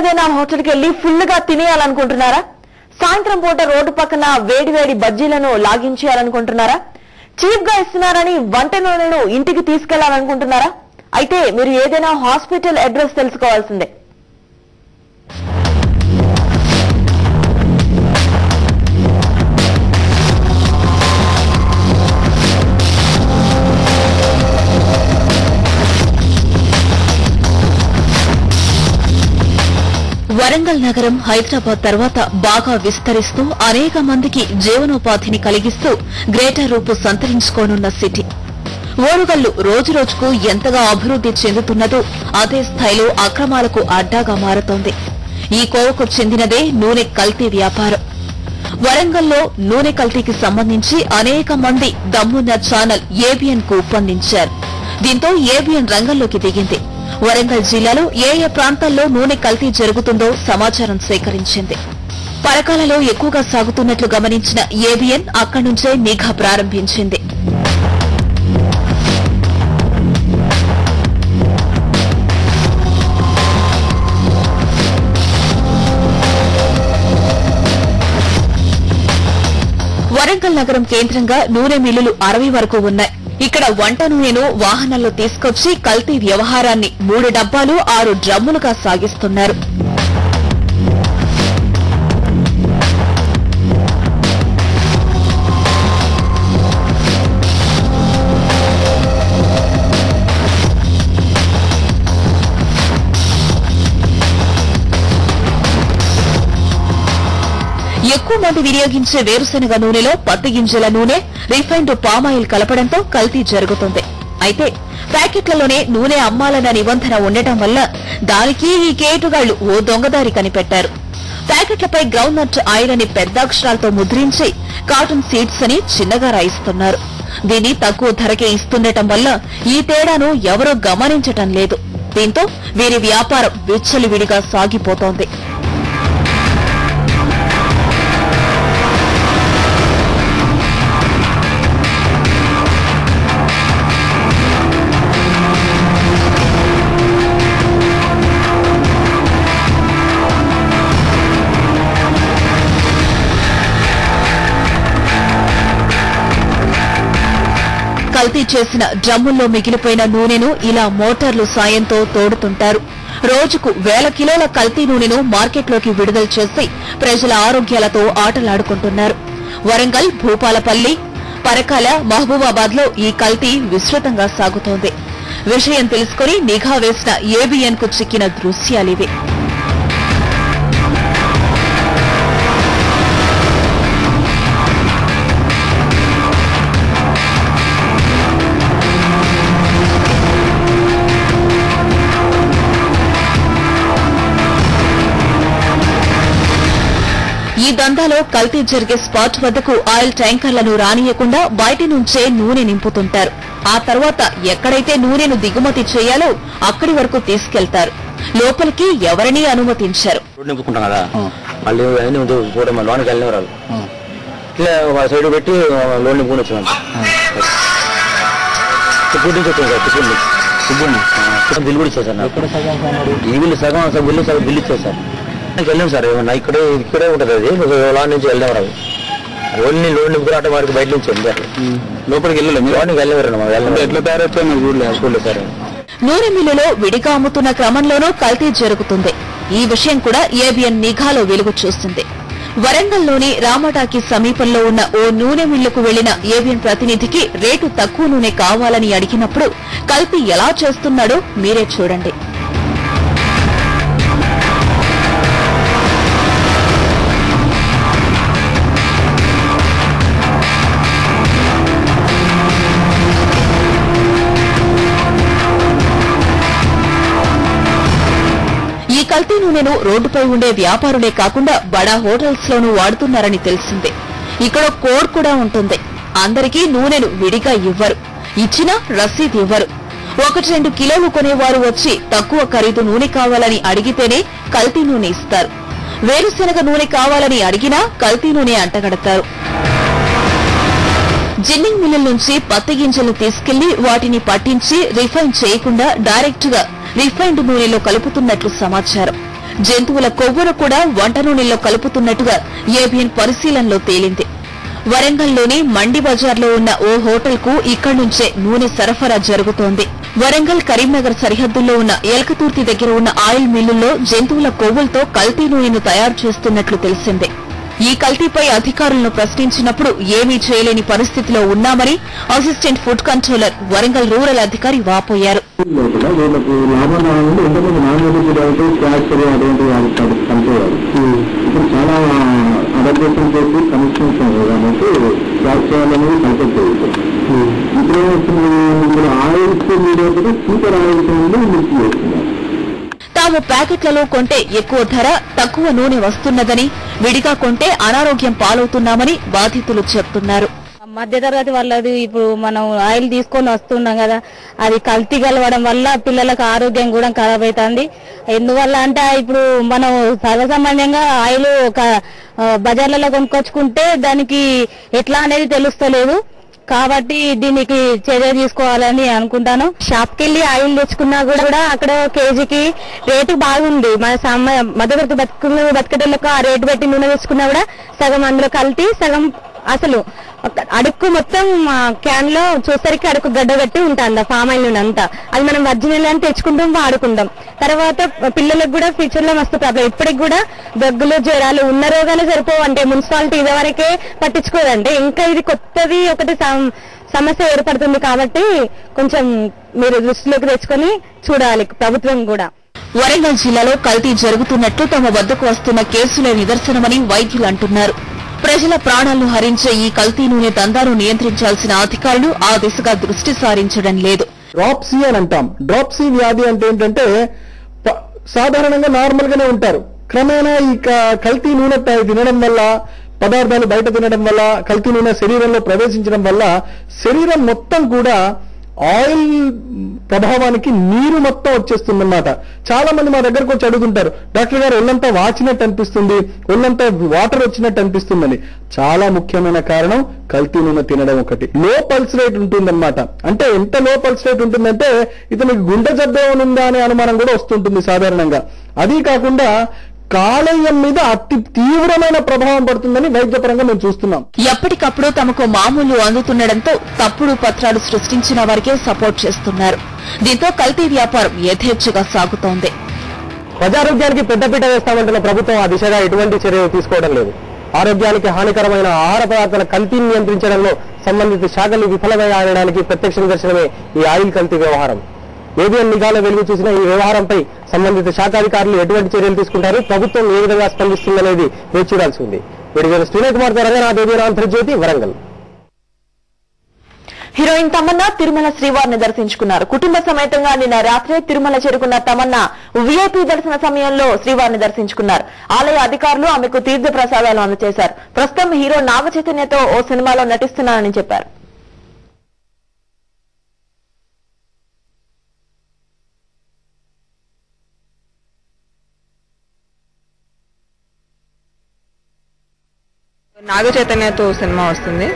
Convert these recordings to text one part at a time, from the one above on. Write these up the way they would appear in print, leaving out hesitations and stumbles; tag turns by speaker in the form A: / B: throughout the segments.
A: ఏదైనా హోటల్కి వెళ్లి ఫుల్ గా తినేయాలనుకుంటున్నారా? సాయంత్రం పూట రోడ్డు పక్కన వేడివేడి బజ్జీలను లాగించేయాలనుకుంటున్నారా? చీప్ గా ఇస్తున్నారని వంట నూనెను ఇంటికి తీసుకెళ్లాలనుకుంటున్నారా? అయితే మీరు ఏదైనా హాస్పిటల్ అడ్రస్ తెలుసుకోవాల్సిందే. వరంగల్ నగరం హైదరాబాద్ తర్వాత బాగా విస్తరిస్తూ అనేక మందికి జీవనోపాధిని కలిగిస్తూ గ్రేటర్ రూపు సంతరించుకోనున్న సిటీ. ఓరుగల్లు రోజురోజుకు ఎంతగా అభివృద్ది చెందుతున్నదో అదే స్థాయిలో అక్రమాలకు అడ్డాగా మారుతోంది. ఈ కోవకు చెందినదే నూనె కల్తీ వ్యాపారం. వరంగల్లో నూనె కల్తీకి సంబంధించి అనేక మంది దమ్మున్న ఛానల్ ఏబిఎన్ కు ఉప్పందించారు. దీంతో ఏబిఎన్ రంగంలోకి దిగింది. వరంగల్ జిల్లాలో ఏ ప్రాంతాల్లో నూనె కల్తీ జరుగుతుందో సమాచారం సేకరించింది. పరకాలలో ఎక్కువగా సాగుతున్నట్లు గమనించిన ఏబిఎన్ అక్కడి నుంచే నిఘా ప్రారంభించింది. వరంగల్ నగరం కేంద్రంగా నూనె మిల్లులు 60 వరకు ఉన్నాయి. ఇక్కడ వంట నూనెను వాహనాల్లో తీసుకొచ్చి కల్తీ వ్యవహారాన్ని 3 డబ్బాలు 6 డ్రమ్ములుగా సాగిస్తున్నారు. ఎక్కువ మంది వినియోగించే వేరుశెనగ నూనెలో పత్తి గింజల నూనె, రిఫైన్డ్ పామాయిల్ కలపడంతో కల్తీ జరుగుతుంది. అయితే ప్యాకెట్లలోనే నూనె అమ్మాలన్న నిబంధన ఉండటం వల్ల దానికి ఈ కేటుగాళ్లు ఓ దొంగదారి కనిపెట్టారు. ప్యాకెట్లపై గ్రౌండ్ నట్ ఆయిల్ అని పెద్దాక్షరాలతో ముద్రించి కాటన్ సీడ్స్ అని చిన్నగా రాయిస్తున్నారు. దీన్ని తక్కువ ధరకే ఇస్తుండటం వల్ల ఈ తేడాను ఎవరూ గమనించటం లేదు. దీంతో వీరి వ్యాపారం విచ్చలవిడిగా సాగిపోతోంది. కల్తీ చేసిన డ్రమ్ముల్లో మిగిలిపోయిన నూనెను ఇలా మోటార్లు సాయంతో తోడుతుంటారు. రోజుకు 1000 కిలోల కల్తీ నూనెను మార్కెట్లోకి విడుదల చేసి ప్రజల ఆరోగ్యాలతో ఆటలాడుకుంటున్నారు. వరంగల్, భూపాలపల్లి, పరకాల, మహబూబాబాద్ లో ఈ కల్తీ విస్తృతంగా సాగుతోంది. విషయం తెలుసుకుని నిఘా వేసిన ఏబిఎన్ కు చిక్కిన దృశ్యాలివి. ఈ దందాలో కల్తీ జరిగే స్పాట్ వద్దకు ఆయిల్ ట్యాంకర్లను రానియకుండా బయటి నుంచే నూనె నింపుతుంటారు. ఆ తర్వాత ఎక్కడైతే నూనెను దిగుమతి చేయాలో అక్కడి వరకు తీసుకెళ్తారు. లోపలికి ఎవరినీ అనుమతించారు.
B: వెళ్ళాం సార్, ఏమన్నా ఇక్కడే ఉంటుంది. అది లోన్ నుంచి వెళ్ళాం రాదు. ఓన్లీ లోన్ నింపుకురాట వారికి బయట నుంచి వెళ్ళారు. లోపలికి వెళ్ళలేదు. లోనికి వెళ్ళేవారు. ఎట్లా తయారైతే సార్.
A: నూనె మిల్లులో విడిగా అమ్ముతున్న క్రమంలోనూ కల్తీ జరుగుతుంది. ఈ విషయం కూడా ఏబిఎన్ నిఘాలో వెలుగు చూస్తుంది. వరంగల్లోని రామటాకి సమీపంలో ఉన్న ఓ నూనె మిల్లుకు వెళ్లిన ఏబిఎన్ ప్రతినిధికి రేటు తక్కువ నూనె కావాలని అడిగినప్పుడు కల్తీ ఎలా చేస్తున్నాడో మీరే చూడండి. ఈ కల్తీ నూనెను రోడ్డుపై ఉండే వ్యాపారులే కాకుండా బడా హోటల్స్ లోనూ వాడుతున్నారని తెలిసిందే. ఇక్కడ కోడ్ కూడా ఉంటుంది. అందరికీ నూనెను విడిగా ఇవ్వరు, ఇచ్చినా రసీదు ఇవ్వరు. 1-2 కిలోలు కొనేవారు వచ్చి తక్కువ ఖరీదు నూనె కావాలని అడిగితేనే కల్తీ నూనె ఇస్తారు. వేరుశెనగ నూనె కావాలని అడిగినా కల్తీ నూనె అంటగడతారు. జిన్నింగ్ మిల్లుల నుంచి పత్తి గింజలు తీసుకెళ్లి వాటిని పట్టించి రిఫైన్ చేయకుండా డైరెక్ట్ గా రిఫైన్డ్ నూనెలో కలుపుతున్నట్లు సమాచారం. జంతువుల కొవ్వును కూడా వంట నూనెలో కలుపుతున్నట్టుగా ఏబిఎన్ పరిశీలనలో తేలింది. వరంగల్లోని మండి బజార్లో ఉన్న ఓ హోటల్ కు ఇక్కడి నుంచే నూనె సరఫరా జరుగుతోంది. వరంగల్ కరీంనగర్ సరిహద్దుల్లో ఉన్న ఎలకతుర్తి దగ్గర ఉన్న ఆయిల్ మిల్లుల్లో జంతువుల కొవ్వులతో కల్తీ నూనెను తయారు చేస్తున్నట్లు తెలిసిందే. ఈ కల్తీపై అధికారులను ప్రశ్నించినప్పుడు ఏమీ చేయలేని పరిస్థితిలో ఉన్నామని assistant food controller Warangal rural అధికారి వాపోయారు. తాము ప్యాకెట్లలో కొంటే ఎక్కువ ధర, తక్కువ నూనె వస్తున్నదని, విడిగా కొంటే అనారోగ్యం పాలవుతున్నామని బాధితులు చెప్తున్నారు.
C: మధ్యతరగతి వాళ్ళది ఇప్పుడు మనం ఆయిల్ తీసుకొని వస్తున్నాం కదా, అది కల్తీ కలవడం వల్ల పిల్లలకు ఆరోగ్యం కూడా ఖరాబ్ అవుతుంది. ఎందువల్ల అంటే ఇప్పుడు మనం సర్వసామాన్యంగా ఆయిల్ ఒక బజార్లలో కొనుక్కొచ్చుకుంటే దానికి ఎట్లా అనేది తెలుస్తలేదు. కాబట్టి దీనికి చర్య తీసుకోవాలని అనుకుంటాను. షాప్ కెళ్ళి ఆయిల్ తెచ్చుకున్నా కూడా అక్కడ కేజీకి రేటు బాగుంది. మన మధ్యతరగతి బతికేటోళ్ళకు ఆ రేటు పెట్టి నూనె తెచ్చుకున్నా కూడా సగం అందులో కల్తీ, సగం అసలు అడుక్కు మొత్తం క్యాన్ లో చూసరికి అడుక్కు గడ్డ కట్టి ఉంటుంది ఫామ్ ఆయిల్ నూనె అంతా. అది మనం ఒరిజినల్ అని తెచ్చుకుంటాం, వాడుకుంటాం. తర్వాత పిల్లలకు కూడా ఫ్యూచర్ లో మస్తు ప్రాబ్లం. ఇప్పటికి కూడా దగ్గులు, జ్వరాలు, ఉన్న రోగాలు సరిపోవు అంటే మున్సిపాలిటీ ఇదివరకే పట్టించుకోదంటే ఇంకా ఇది కొత్తది ఒకటి సమస్య ఏర్పడుతుంది. కాబట్టి కొంచెం మీరు దృష్టిలోకి తెచ్చుకొని చూడాలి ప్రభుత్వం కూడా.
A: వరంగల్ జిల్లాలో కల్తీ జరుగుతున్నట్లు తమ వద్దకు వస్తున్న కేసులే నిదర్శనమని వైద్యులు అంటున్నారు. ప్రజల ప్రాణాలను హరించే ఈ కల్తీ నూనె దందాను నియంత్రించాల్సిన అధికారులు ఆ దిశగా దృష్టి సారించడం లేదు.
D: డ్రాప్సీ అని అంటాం. డ్రాప్సీ వ్యాధి అంటే ఏంటంటే సాధారణంగా నార్మల్ గానే ఉంటారు. క్రమేణా ఈ కల్తీ నూనె తినడం వల్ల, పదార్థాలు బయట తినడం వల్ల, కల్తీ నూనె శరీరంలో ప్రవేశించడం వల్ల శరీరం మొత్తం కూడా ఆయిల్ ప్రభావానికి నీరు మొత్తం వచ్చేస్తుందన్నమాట. చాలా మంది మా దగ్గరకు వచ్చి అడుగుతుంటారు, డాక్టర్ గారు ఒళ్ళంతా వాచినట్టు అనిపిస్తుంది, ఒళ్ళంతా వాటర్ వచ్చినట్టు అనిపిస్తుందని. చాలా ముఖ్యమైన కారణం కల్తీ నూనె తినడం ఒకటి. లో పల్స్ రేట్ ఉంటుందన్నమాట. అంటే ఎంత లో పల్స్ రేట్ ఉంటుందంటే ఇతనికి గుండె జబ్బు ఏమనుందా అనే అనుమానం కూడా వస్తుంటుంది సాధారణంగా. అదీ కాకుండా కాలేయం మీద అతి తీవ్రమైన ప్రభావం పడుతుందని వైద్యపరంగా మేము చూస్తున్నాం.
A: ఎప్పటికప్పుడు తమకు మామూలు అందుతుండటంతో తప్పుడు పత్రాలు సృష్టించిన వారికే సపోర్ట్ చేస్తున్నారు. దీంతో కల్తీ వ్యాపారం యథేచ్ఛగా సాగుతోంది.
B: ప్రజారోగ్యానికి పెద్దపీట వేస్తామంటున్న ప్రభుత్వం ఆ దిశగా ఎటువంటి చర్యలు తీసుకోవడం లేదు. ఆరోగ్యానికి హానికరమైన ఆహార పదార్థాల కల్తీని నియంత్రించడంలో సంబంధిత శాఖలు విఫలమయ్యడానికి ప్రత్యక్ష నిదర్శనమే ఈ ఆయిల్ కల్తీ వ్యవహారం. ఏబిఎన్ నిఘాలో వెలుగు చూసిన ఈ వ్యవహారంపై సంబంధిత శాఖాధికారులు ఎటువంటి చర్యలు తీసుకుంటారు, ప్రభుత్వం ఏ విధంగా స్పందిస్తుందనేది వేచి చూడాల్సి ఉంది. వీడియో శ్రీనయ్ కుమార్ తో రంగనాథ్, ఏబిఎన్ ఆంధ్రజ్యోతి, వరంగల్.
A: హీరోయిన్ తమన్నా తిరుమల శ్రీవారిని దర్శించుకున్నారు. కుటుంబ సమేతంగా నిన్న రాత్రే తిరుమల చేరుకున్న తమన్నా వీఐపీ దర్శన సమయంలో శ్రీవారిని దర్శించుకున్నారు. ఆలయ అధికారులు ఆమెకు తీర్థ ప్రసాదాలు అందజేశారు. ప్రస్తుతం హీరో నాగ చైతన్యతో ఓ సినిమాలో నటిస్తున్నానని చెప్పారు.
E: నాగ చైతన్యతో సినిమా వస్తుంది.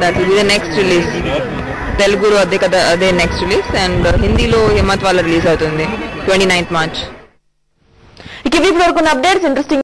E: That will be the next release. తెలుగులో అదే నెక్స్ట్ రిలీజ్ అండ్ హిందీలో హిమ్మత్ వాళ్ళ రిలీజ్ అవుతుంది 29th March.
A: ఇక ఇప్పుడు వరకు అప్డేట్స్ ఇంట్రెస్టింగ్